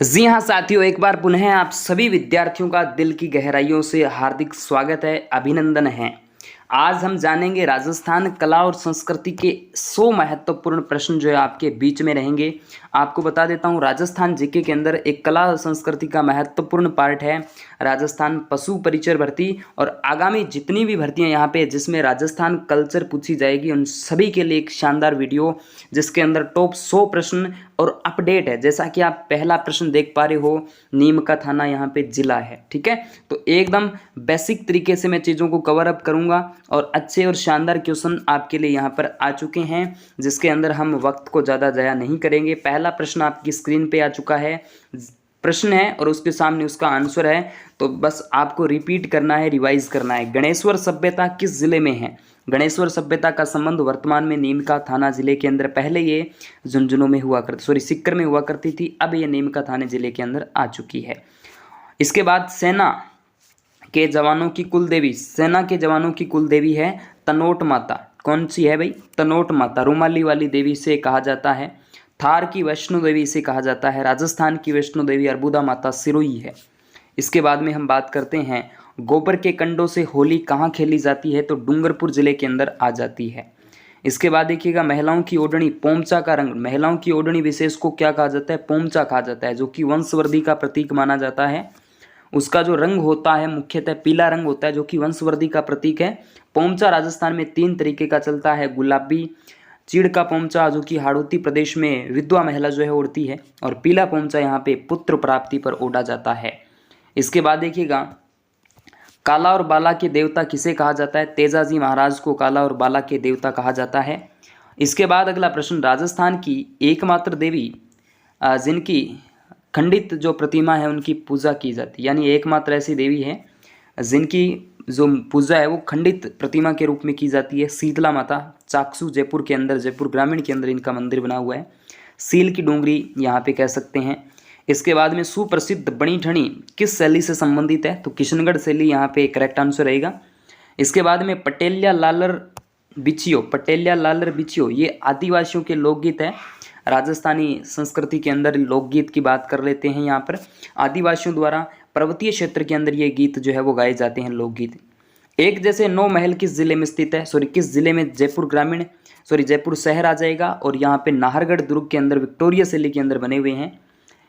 जी हाँ साथियों, एक बार पुनः आप सभी विद्यार्थियों का दिल की गहराइयों से हार्दिक स्वागत है, अभिनंदन है। आज हम जानेंगे राजस्थान कला और संस्कृति के 100 महत्वपूर्ण प्रश्न जो है आपके बीच में रहेंगे। आपको बता देता हूँ, राजस्थान जीके के अंदर एक कला और संस्कृति का महत्वपूर्ण पार्ट है राजस्थान पशु परिचर भर्ती। और आगामी जितनी भी भर्तियां यहाँ पे जिसमें राजस्थान कल्चर पूछी जाएगी, उन सभी के लिए एक शानदार वीडियो जिसके अंदर टॉप 100 प्रश्न और अपडेट है। जैसा कि आप पहला प्रश्न देख पा रहे हो, नीम का थाना यहाँ पे जिला है, ठीक है। तो एकदम बेसिक तरीके से मैं चीज़ों को कवर अप करूंगा और अच्छे और शानदार क्वेश्चन आपके लिए यहाँ पर आ चुके हैं, जिसके अंदर हम वक्त को ज़्यादा ज़ाया नहीं करेंगे। पहला प्रश्न आपकी स्क्रीन पे आ चुका है, प्रश्न है और उसके सामने उसका आंसर है। तो बस आपको रिपीट करना है, रिवाइज करना है। गणेश्वर सभ्यता किस जिले में है? गणेश्वर सभ्यता का संबंध वर्तमान में नीमका थाना जिले के अंदर, पहले ये झुंझुनू में हुआ करती, सॉरी सीकर में हुआ करती थी, अब ये नीमका थाने जिले के अंदर आ चुकी है। इसके बाद सेना के जवानों की कुल देवी, सेना के जवानों की कुल देवी है तनोट माता। कौन सी है भाई? तनोट माता। रुमाली वाली देवी से कहा जाता है। थार की वैष्णो देवी से कहा जाता है। राजस्थान की वैष्णो देवी अर्बुदा माता सिरोही है। इसके बाद में हम बात करते हैं, गोबर के कंडों से होली कहाँ खेली जाती है? तो डूंगरपुर जिले के अंदर आ जाती है। इसके बाद देखिएगा, महिलाओं की ओढ़नी पोमचा का रंग, महिलाओं की ओढ़नी विशेष को क्या कहा जाता है? पोमचा कहा जाता है, जो कि वंशवृद्धि का प्रतीक माना जाता है। उसका जो रंग होता है मुख्यतः पीला रंग होता है, जो कि वंशवृद्धि का प्रतीक है। पोमचा राजस्थान में 3 तरीके का चलता है, गुलाबी चीड़ का पोमचा जो कि हाड़ौती प्रदेश में विधवा महिला जो है ओढ़ती है, और पीला पोमचा यहाँ पे पुत्र प्राप्ति पर ओढ़ा जाता है। इसके बाद देखिएगा, काला और बाला के देवता किसे कहा जाता है? तेजाजी महाराज को काला और बाला के देवता कहा जाता है। इसके बाद अगला प्रश्न, राजस्थान की एकमात्र देवी जिनकी खंडित जो प्रतिमा है उनकी पूजा की जाती है, यानी एकमात्र ऐसी देवी है जिनकी जो पूजा है वो खंडित प्रतिमा के रूप में की जाती है, शीतला माता। चाकसू जयपुर के अंदर, जयपुर ग्रामीण के अंदर इनका मंदिर बना हुआ है। सील की डोंगरी यहाँ पे कह सकते हैं। इसके बाद में सुप्रसिद्ध बणी ठणी किस शैली से संबंधित है? तो किशनगढ़ शैली यहाँ पे करेक्ट आंसर रहेगा। इसके बाद में पटेलिया लालर बिछियो, पटेलिया लालर बिछियो ये आदिवासियों के लोकगीत है। राजस्थानी संस्कृति के अंदर लोकगीत की बात कर लेते हैं। यहाँ पर आदिवासियों द्वारा पर्वतीय क्षेत्र के अंदर ये गीत जो है वो गाए जाते हैं, लोकगीत। एक जैसे 9 महल किस जिले में स्थित है? सॉरी किस जिले में? जयपुर ग्रामीण, सॉरी जयपुर शहर आ जाएगा। और यहाँ पे नाहरगढ़ दुर्ग के अंदर विक्टोरिया शैली के अंदर बने हुए हैं।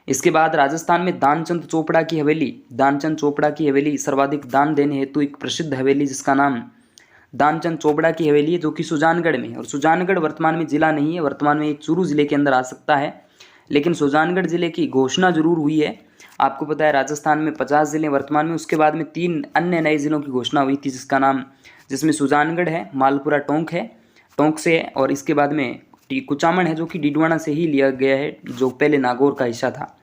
इसके बाद राजस्थान में दानचंद चोपड़ा की हवेली, दानचंद चोपड़ा की हवेली सर्वाधिक दान देने हेतु एक प्रसिद्ध हवेली जिसका नाम दानचंद चोपड़ा की हवेली है, जो कि सुजानगढ़ में है। और सुजानगढ़ वर्तमान में जिला नहीं है, वर्तमान में एक चूरू जिले के अंदर आ सकता है, लेकिन सुजानगढ़ जिले की घोषणा जरूर हुई है। आपको पता है राजस्थान में 50 जिले वर्तमान में, उसके बाद में 3 अन्य नए जिलों की घोषणा हुई थी, जिसका नाम, जिसमें सुजानगढ़ है, मालपुरा टोंक है, टोंक से है, और इसके बाद में कुचामन है जो कि डिडवाना से ही लिया गया है, जो पहले नागौर का हिस्सा था।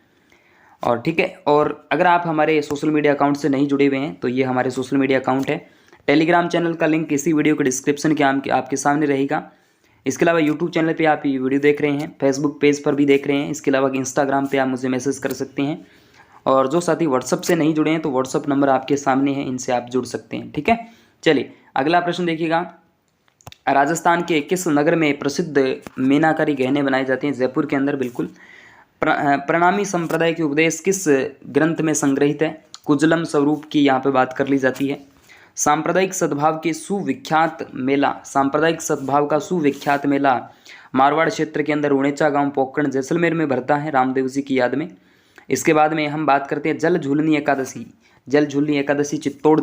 और ठीक है, और अगर आप हमारे सोशल मीडिया अकाउंट से नहीं जुड़े हुए हैं तो ये हमारे सोशल मीडिया अकाउंट है। टेलीग्राम चैनल का लिंक इसी वीडियो के डिस्क्रिप्शन के आपके सामने रहेगा। इसके अलावा यूट्यूब चैनल पे आप ये वीडियो देख रहे हैं, फेसबुक पेज पर भी देख रहे हैं। इसके अलावा इंस्टाग्राम पे आप मुझे मैसेज कर सकते हैं। और जो साथी व्हाट्सअप से नहीं जुड़े हैं तो व्हाट्सअप नंबर आपके सामने है, इनसे आप जुड़ सकते हैं, ठीक है। चलिए अगला प्रश्न देखिएगा, राजस्थान के किस नगर में प्रसिद्ध मीनाकारी गहने बनाए जाते हैं? जयपुर के अंदर, बिल्कुल। प्रणामी संप्रदाय के उपदेश किस ग्रंथ में संग्रहित है? कुजलम स्वरूप की यहाँ पे बात कर ली जाती है। सांप्रदायिक सद्भाव के सुविख्यात मेला, सांप्रदायिक सद्भाव का सुविख्यात मेला मारवाड़ क्षेत्र के अंदर उणेचा गांव पोकरण जैसलमेर में भरता है, रामदेव जी की याद में। इसके बाद में हम बात करते हैं जल झूलनी एकादशी। जल झूलनी एकादशी चित्तौड़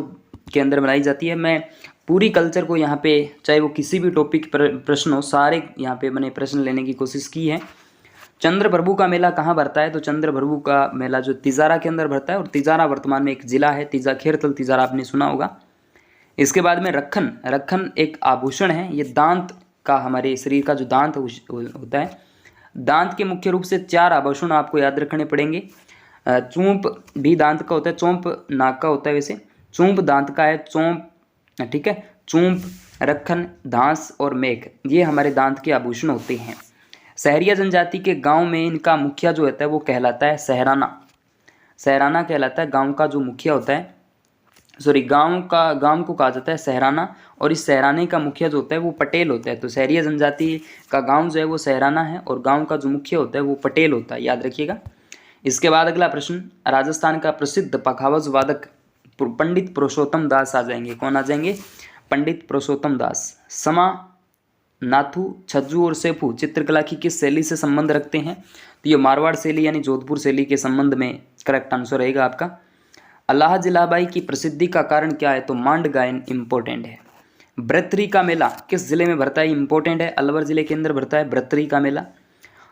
के अंदर मनाई जाती है। मैं पूरी कल्चर को यहाँ पे, चाहे वो किसी भी टॉपिक पर प्रश्न हो, सारे यहाँ पे मैंने प्रश्न लेने की कोशिश की है। चंद्र प्रभु का मेला कहाँ भरता है? तो चंद्र प्रभु का मेला जो तिजारा के अंदर भरता है, और तिजारा वर्तमान में एक जिला है, तीजा खेरतल तिजारा आपने सुना होगा। इसके बाद में रखन, रखन एक आभूषण है, ये दांत का, हमारे शरीर का जो दांत होता है, दांत के मुख्य रूप से 4 आभूषण आपको याद रखने पड़ेंगे। चोंप भी दांत का होता है, चोंप नाक का होता है, वैसे चोंप दांत का है, चोंप, ठीक है। चोंप, रखन, धांस और मेघ, ये हमारे दांत के आभूषण होते हैं। सहरिया जनजाति के गांव में इनका मुखिया जो होता है वो कहलाता है सहराना, सहराना कहलाता है गांव का जो मुखिया होता है, सॉरी गांव को कहा जाता है सहराना। और इस सहराने का मुखिया जो होता है वो पटेल होता है। तो सहरिया जनजाति का गांव जो है वो सहराना है, और गांव का जो मुखिया होता है वो पटेल होता है, याद रखिएगा। इसके बाद अगला प्रश्न, राजस्थान का प्रसिद्ध पखावज वादक पंडित पुरुषोत्तम दास आ जाएंगे। कौन आ जाएंगे? पंडित पुरुषोत्तम दास। समा, नाथू, छज्जू और सेफू चित्रकला की किस शैली से संबंध रखते हैं? तो ये मारवाड़ शैली यानी जोधपुर शैली के संबंध में करेक्ट आंसर रहेगा आपका। अल्लाह जिलाबाई की प्रसिद्धि का कारण क्या है? तो मांड गायन इंपॉर्टेंट है। ब्रतरी का मेला किस जिले में भरता है? इंपॉर्टेंट है, अलवर जिले के अंदर भरता है ब्रतरी का मेला।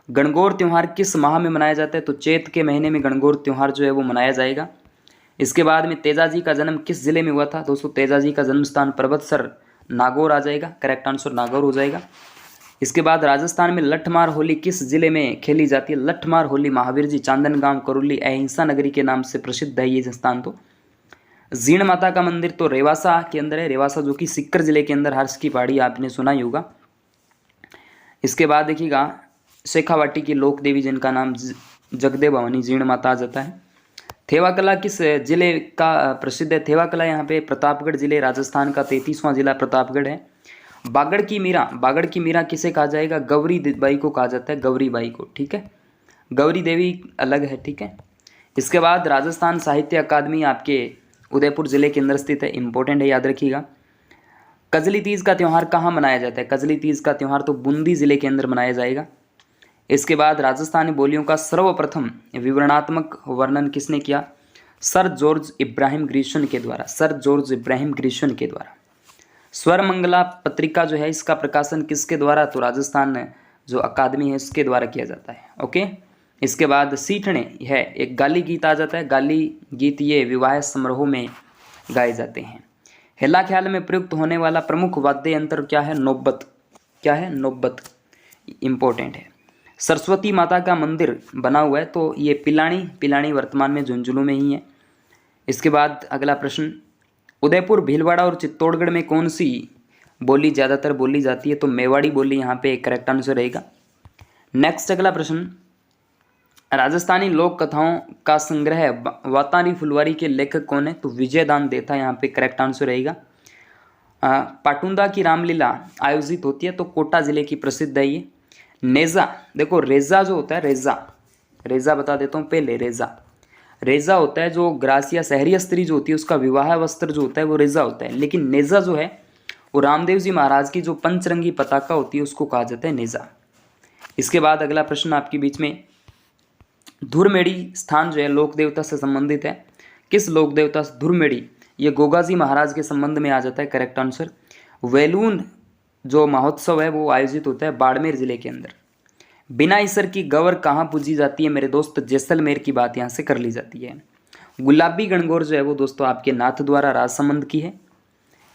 गणगौर त्यौहार किस माह में मनाया जाता है? तो चैत के महीने में गणगौर त्यौहार जो है वो मनाया जाएगा। इसके बाद में तेजाजी का जन्म किस जिले में हुआ था? दोस्तों तेजाजी का जन्म स्थान पर्वतसर नागौर आ जाएगा, करेक्ट आंसर नागौर हो जाएगा। इसके बाद राजस्थान में लठमार होली किस जिले में खेली जाती है? लठमार होली महावीर जी, चांदनगांव, करौली, अहिंसा नगरी के नाम से प्रसिद्ध है ये स्थान। तो जीण माता का मंदिर तो रेवासा के अंदर है, रेवासा जो कि सीकर जिले के अंदर, हर्ष की पहाड़ी आपने सुना ही होगा। इसके बाद देखिएगा शेखावाटी की लोक देवी जिनका नाम जगदेव भवानी जीण माता आ जाता है। थेवा कला किस जिले का प्रसिद्ध है? थेवा कला यहाँ पे प्रतापगढ़ जिले, राजस्थान का 33वां जिला प्रतापगढ़ है। बागड़ की मीरा, बागड़ की मीरा किसे कहा जाएगा? गौरी बाई को कहा जाता है, गौरी बाई को, ठीक है। गौरी देवी अलग है, ठीक है। इसके बाद राजस्थान साहित्य अकादमी आपके उदयपुर जिले के अंदर स्थित है, इंपॉर्टेंट है, याद रखिएगा। कजली तीज का त्यौहार कहाँ मनाया जाता है? कजली तीज का त्यौहार तो बूंदी जिले के अंदर मनाया जाएगा। इसके बाद राजस्थानी बोलियों का सर्वप्रथम विवरणात्मक वर्णन किसने किया? सर जॉर्ज इब्राहिम ग्रिशन के द्वारा, सर जॉर्ज इब्राहिम ग्रिशन के द्वारा। स्वर मंगला पत्रिका जो है इसका प्रकाशन किसके द्वारा? तो राजस्थान जो अकादमी है उसके द्वारा किया जाता है, ओके। इसके बाद सीठने है एक गाली गीत आ जाता है, गाली गीत ये विवाह समारोह में गाए जाते हैं। हेला ख्याल में प्रयुक्त होने वाला प्रमुख वाद्य यंत्र क्या है? नौबत, क्या है? नौबत, इंपॉर्टेंट है। सरस्वती माता का मंदिर बना हुआ है तो ये पिलानी, पिलानी वर्तमान में झुंझुनू में ही है। इसके बाद अगला प्रश्न, उदयपुर, भीलवाड़ा और चित्तौड़गढ़ में कौन सी बोली ज़्यादातर बोली जाती है? तो मेवाड़ी बोली यहाँ पे करेक्ट आंसर रहेगा। नेक्स्ट अगला प्रश्न, राजस्थानी लोक कथाओं का संग्रह वातानी फुलवारी के लेखक कौन है? तो विजयदान देथा यहाँ पे करेक्ट आंसर रहेगा। पाटुंदा की रामलीला आयोजित होती है तो कोटा जिले की प्रसिद्ध है ये। नेजा, देखो रेजा जो होता है, रेजा, रेजा बता देता हूँ पहले। रेजा, रेजा होता है जो ग्रासिया शहरी स्त्री जो होती है उसका विवाह वस्त्र जो होता है वो रेजा होता है, लेकिन नेजा जो है वो रामदेव जी महाराज की जो पंचरंगी पताका होती है उसको कहा जाता है नेजा। इसके बाद अगला प्रश्न आपके बीच में, धुरमेड़ी स्थान जो है लोक देवता से संबंधित है, किस लोक देवता से? धुरमेड़ी ये गोगाजी महाराज के संबंध में आ जाता है, करेक्ट आंसर। वैलून जो महोत्सव है वो आयोजित होता है बाड़मेर जिले के अंदर। बिना ईसर की गौर कहाँ पूजी जाती है मेरे दोस्त? जैसलमेर की बात यहाँ से कर ली जाती है। गुलाबी गणगौर जो है वो दोस्तों आपके नाथ द्वारा राजसमंद की है।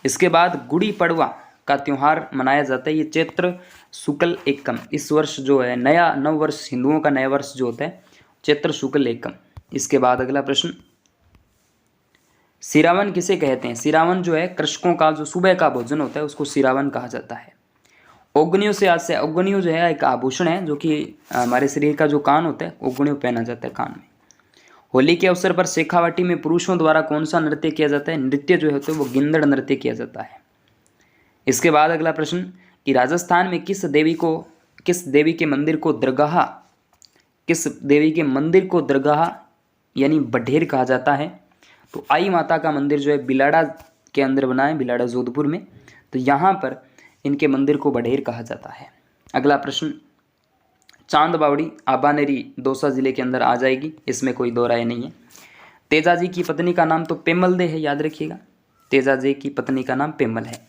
इसके बाद गुड़ी पड़वा का त्यौहार मनाया जाता है, ये चैत्र शुक्ल एकम, इस वर्ष जो है नया नव वर्ष, हिंदुओं का नया वर्ष जो होता है चैत्र शुक्ल एकम। इसके बाद अगला प्रश्न, सिरावन किसे कहते हैं? सिरावन जो है कृषकों का जो सुबह का भोजन होता है उसको सिरावन कहा जाता है। ओगनियों से आज से, ओगनियों जो है एक आभूषण है जो कि हमारे शरीर का जो कान होता है ओगनियों पहना जाता है कान में। होली के अवसर पर शेखावाटी में पुरुषों द्वारा कौन सा नृत्य किया जाता है? नृत्य जो होते है वो गिंदड़ नृत्य किया जाता है। इसके बाद अगला प्रश्न कि राजस्थान में किस देवी के मंदिर को दरगाह, किस देवी के मंदिर को दरगाह यानी बढेर कहा जाता है? तो आई माता का मंदिर जो है बिलाड़ा के अंदर बना है, बिलाड़ा जोधपुर में, तो यहाँ पर इनके मंदिर को बढेर कहा जाता है। अगला प्रश्न, चांद बावड़ी आबानेरी दौसा जिले के अंदर आ जाएगी, इसमें कोई दो राय नहीं है। तेजाजी की पत्नी का नाम तो पेमल दे है, याद रखिएगा, तेजाजी की पत्नी का नाम पेमल है।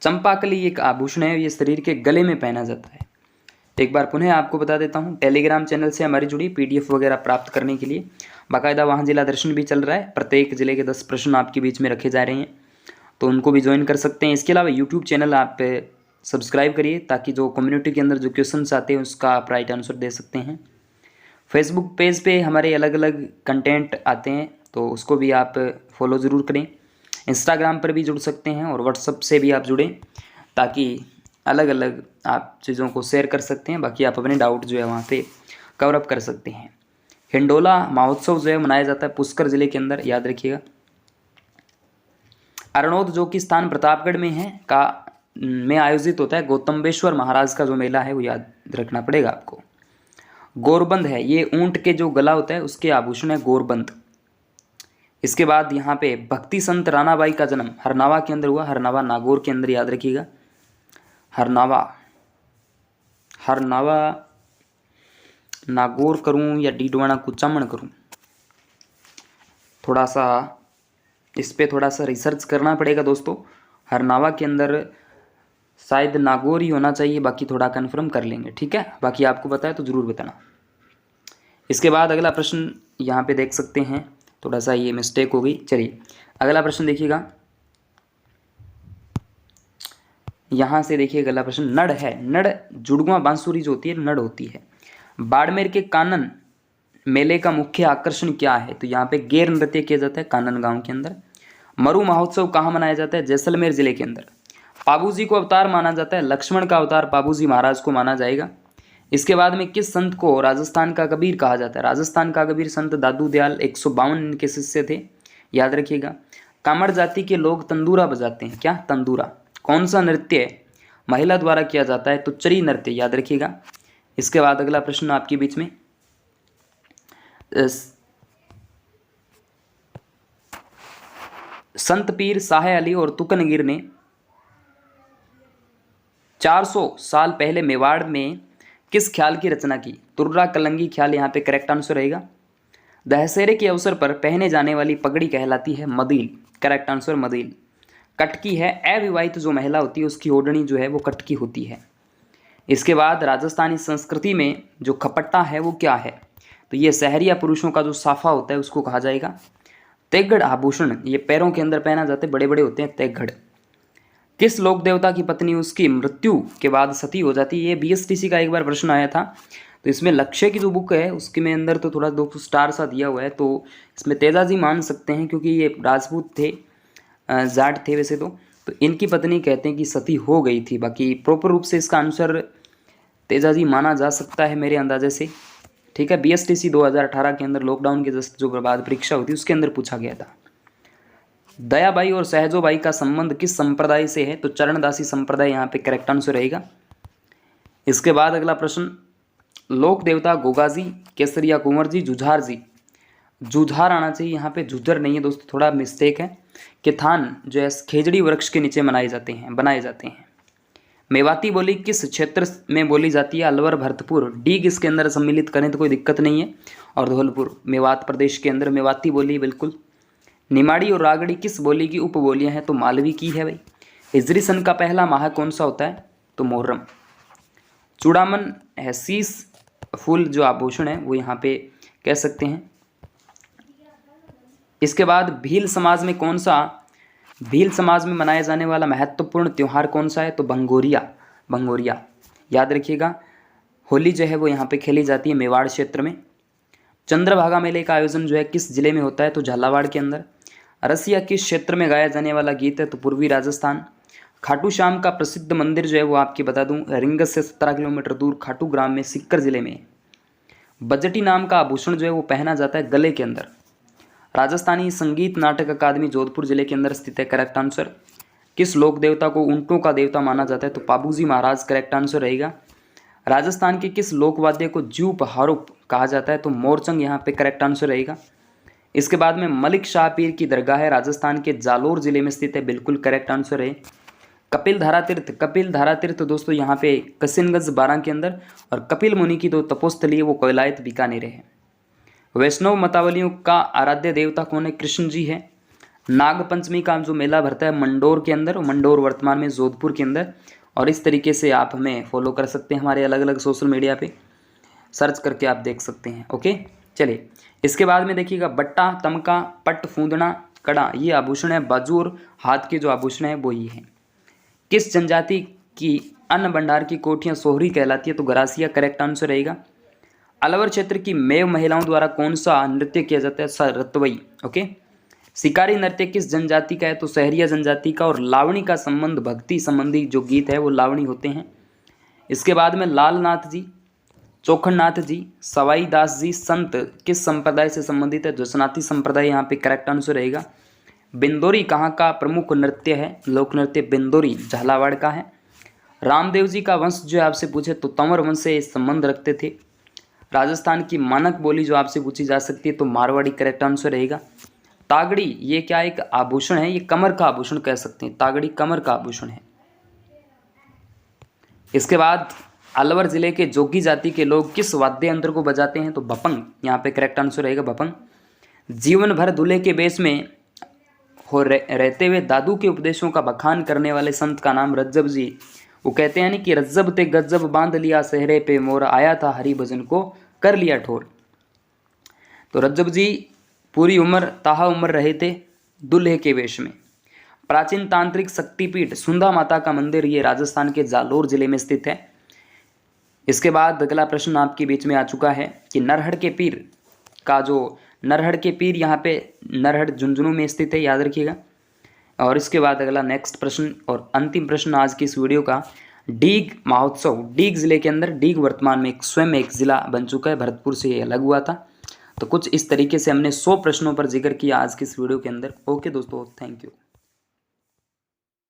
चंपाकली एक आभूषण है, ये शरीर के गले में पहना जाता है। एक बार पुनः आपको बता देता हूँ, टेलीग्राम चैनल से हमारी जुड़ी पीडीएफ वगैरह प्राप्त करने के लिए बाकायदा वहाँ जिला दर्शन भी चल रहा है, प्रत्येक जिले के 10 प्रश्न आपके बीच में रखे जा रहे हैं, तो उनको भी ज्वाइन कर सकते हैं। इसके अलावा यूट्यूब चैनल आप सब्सक्राइब करिए ताकि जो कम्युनिटी के अंदर जो क्वेश्चन आते हैं उसका आप राइट आंसर दे सकते हैं। फेसबुक पेज पे हमारे अलग अलग कंटेंट आते हैं तो उसको भी आप फॉलो ज़रूर करें। इंस्टाग्राम पर भी जुड़ सकते हैं और व्हाट्सएप से भी आप जुड़ें ताकि अलग अलग आप चीज़ों को शेयर कर सकते हैं। बाकी आप अपने डाउट जो है वहाँ पे कवर अप कर सकते हैं। हिंडोला महोत्सव जो है मनाया जाता है पुष्कर जिले के अंदर, याद रखिएगा। अरनोद जो कि स्थान प्रतापगढ़ में है में आयोजित होता है। गौतमेश्वर महाराज का जो मेला है वो याद रखना पड़ेगा आपको। गोरबंद है, ये ऊंट के जो गला होता है उसके आभूषण है गोरबंद। इसके बाद यहाँ पे भक्ति संत रानाबाई का जन्म हरनावा के अंदर हुआ, हरनावा नागौर के अंदर, याद रखिएगा। हरनावा हरनावा नागौर करूँ या डीडवाना कुचामण करूँ, थोड़ा सा इस पे थोड़ा सा रिसर्च करना पड़ेगा दोस्तों। हरनावा के अंदर शायद नागौर ही होना चाहिए, बाकी थोड़ा कन्फर्म कर लेंगे, ठीक है। बाकी आपको बताए तो ज़रूर बताना। इसके बाद अगला प्रश्न यहाँ पे देख सकते हैं, थोड़ा सा ये मिस्टेक हो गई। चलिए अगला प्रश्न देखिएगा, यहाँ से देखिए अगला प्रश्न। नड़ है, नड़ जुड़वा बांसुरी जो होती है नड़ होती है। बाड़मेर के कानन मेले का मुख्य आकर्षण क्या है? तो यहाँ पे गैर नृत्य किया जाता है कानन गांव के अंदर। मरु महोत्सव कहाँ मनाया जाता है? जैसलमेर जिले के अंदर। पाबूजी को अवतार माना जाता है, लक्ष्मण का अवतार पाबूजी महाराज को माना जाएगा। इसके बाद में किस संत को राजस्थान का कबीर कहा जाता है? राजस्थान का कबीर संत दादू दयाल 152 इनके शिष्य थे, याद रखिएगा। कामड़ जाति के लोग तंदूरा बजाते हैं, क्या? तंदूरा। कौन सा नृत्य महिला द्वारा किया जाता है? तो चरी नृत्य, याद रखिएगा। इसके बाद अगला प्रश्न आपके बीच में, संत पीर साहे अली और तुकनगीर ने 400 साल पहले मेवाड़ में किस ख्याल की रचना की? तुर्रा कलंगी ख्याल यहाँ पे करेक्ट आंसर रहेगा। दशहरे के अवसर पर पहने जाने वाली पगड़ी कहलाती है मदील, करेक्ट आंसर मदील। कटकी है, अविवाहित जो महिला होती है उसकी ओढ़नी जो है वो कटकी होती है। इसके बाद राजस्थानी संस्कृति में जो खपट्टा है वो क्या है? तो ये शहरिया पुरुषों का जो साफा होता है उसको कहा जाएगा। तेगड़ आभूषण, ये पैरों के अंदर पहना जाते हैं, बड़े बड़े होते हैं, तेगड़। किस लोक देवता की पत्नी उसकी मृत्यु के बाद सती हो जाती है? ये बीएसटीसी का एक बार प्रश्न आया था, तो इसमें लक्ष्य की जो बुक है उसके में अंदर तो थोड़ा 2 स्टार सा दिया हुआ है, तो इसमें तेजाजी मान सकते हैं क्योंकि ये राजपूत थे, जाट थे वैसे तो इनकी पत्नी कहते हैं कि सती हो गई थी। बाकी प्रॉपर रूप से इसका आंसर तेजाजी माना जा सकता है मेरे अंदाजे से, ठीक है। बीएसटीसी 2018 के अंदर लॉकडाउन के जस्ट जो बाद परीक्षा होती है उसके अंदर पूछा गया था। दयाबाई और सहजोबाई का संबंध किस संप्रदाय से है? तो चरणदासी संप्रदाय यहाँ पे करेक्ट आंसर रहेगा। इसके बाद अगला प्रश्न, लोक देवता गोगाजी, केसरिया कुंवर जी, जुझार जी। जुझार आना चाहिए, यहाँ पे जुझर नहीं है दोस्तों, थोड़ा मिस्टेक है। किथान जो है खेजड़ी वृक्ष के नीचे बनाए जाते हैं। मेवाती बोली किस क्षेत्र में बोली जाती है? अलवर, भरतपुर, डीग इसके अंदर सम्मिलित करें तो कोई दिक्कत नहीं है, और धौलपुर मेवात प्रदेश के अंदर मेवाती बोली बिल्कुल। निमाड़ी और रागड़ी किस बोली की उपबोलियां हैं? तो मालवी की है भाई। हिजरी सन का पहला माह कौन सा होता है? तो मुहर्रम। चूड़ामन है, शीश फूल जो आभूषण है वो यहाँ पे कह सकते हैं। इसके बाद भील समाज में मनाया जाने वाला महत्वपूर्ण त्यौहार कौन सा है? तो भंगोरिया, याद रखिएगा। होली जो है वो यहाँ पे खेली जाती है मेवाड़ क्षेत्र में। चंद्रभागा मेले का आयोजन जो है किस जिले में होता है? तो झालावाड़ के अंदर। रसिया किस क्षेत्र में गाया जाने वाला गीत है? तो पूर्वी राजस्थान। खाटू श्याम का प्रसिद्ध मंदिर जो है वो आपकी बता दूं रिंगत से 17 किलोमीटर दूर खाटू ग्राम में सीकर जिले में। बजटी नाम का आभूषण जो है वो पहना जाता है गले के अंदर। राजस्थानी संगीत नाटक अकादमी जोधपुर जिले के अंदर स्थित है, करेक्ट आंसर। किस लोक देवता को ऊंटों का देवता माना जाता है? तो पाबूजी महाराज, करेक्ट आंसर रहेगा। राजस्थान के किस लोकवाद्य को ज्यूप हारूप कहा जाता है? तो मोरचंग यहाँ पे करेक्ट आंसर रहेगा। इसके बाद में मलिक शाह पीर की दरगाह है, राजस्थान के जालोर जिले में स्थित है, बिल्कुल करेक्ट आंसर है। कपिल धारा तीर्थ दोस्तों यहाँ पे कसिनगंज 12 के अंदर, और कपिल मुनि की जो तपोस्थली है वो कोयलायत बीकानेर है। वैष्णव मतावलियों का आराध्य देवता कौन है? कृष्ण जी है। नाग पंचमी का जो मेला भरता है मंडोर के अंदर, मंडोर वर्तमान में जोधपुर के अंदर। और इस तरीके से आप हमें फॉलो कर सकते हैं हमारे अलग अलग सोशल मीडिया पे, सर्च करके आप देख सकते हैं, ओके। चलिए इसके बाद में देखिएगा, बट्टा, तमका, पट, फूंदना, कड़ा, ये आभूषण है। बाजू और हाथ के जो आभूषण है वो ही है। किस जनजाति की अन्न भंडार की कोठियाँ सोहरी कहलाती है? तो गरासिया, करेक्ट आंसर रहेगा। अलवर क्षेत्र की मेव महिलाओं द्वारा कौन सा नृत्य किया जाता है? सरतवई, ओके। शिकारी नृत्य किस जनजाति का है? तो सहरिया जनजाति का। और लावणी का संबंध भक्ति संबंधी जो गीत है वो लावणी होते हैं। इसके बाद में लालनाथ जी, चोखड़नाथ जी, सवाई दास जी संत किस संप्रदाय से संबंधित है? जसनाती संप्रदाय यहाँ पे करेक्ट आंसर रहेगा। बिंदोरी कहाँ का प्रमुख नृत्य है? लोक नृत्य बिंदोरी झालावाड़ का है। रामदेव जी का वंश जो है आपसे पूछे तो तंवर वंश से संबंध रखते थे। राजस्थान की मानक बोली जो आपसे पूछी जा सकती है तो मारवाड़ी करेक्ट आंसर रहेगा। तागड़ी ये क्या एक आभूषण है, ये कमर का आभूषण कह सकते हैं, तागड़ी कमर का आभूषण है। इसके बाद अलवर जिले के जोगी जाति के लोग किस वाद्य यंत्र को बजाते हैं तो भपंग, यहाँ पे करेक्ट आंसर रहेगा भपंग। जीवन भर दूल्हे के बेस में रहते हुए दादू के उपदेशों का बखान करने वाले संत का नाम रज्जब जी। वो कहते हैं कि रज्जब ते गज्जब बांध लिया सहरे पे मोर, आया था हरि भजन को कर लिया ठोर। तो रज्जब जी पूरी उम्र ताहा उम्र रहे थे दूल्हे के वेश में। प्राचीन तांत्रिक शक्तिपीठ सुंधा माता का मंदिर ये राजस्थान के जालोर जिले में स्थित है। इसके बाद अगला प्रश्न आपके बीच में आ चुका है कि नरहड़ के पीर का जो नरहड़ के पीर यहाँ पे नरहड़ झुंझुनू में स्थित है, याद रखिएगा। और इसके बाद अगला नेक्स्ट प्रश्न और अंतिम प्रश्न आज की इस वीडियो का, डीग महोत्सव डीग जिले के अंदर, डीग वर्तमान में स्वयं एक जिला बन चुका है, भरतपुर से ये अलग हुआ था। तो कुछ इस तरीके से हमने 100 प्रश्नों पर जिक्र किया आज की इस वीडियो के अंदर। ओके दोस्तों, थैंक यू।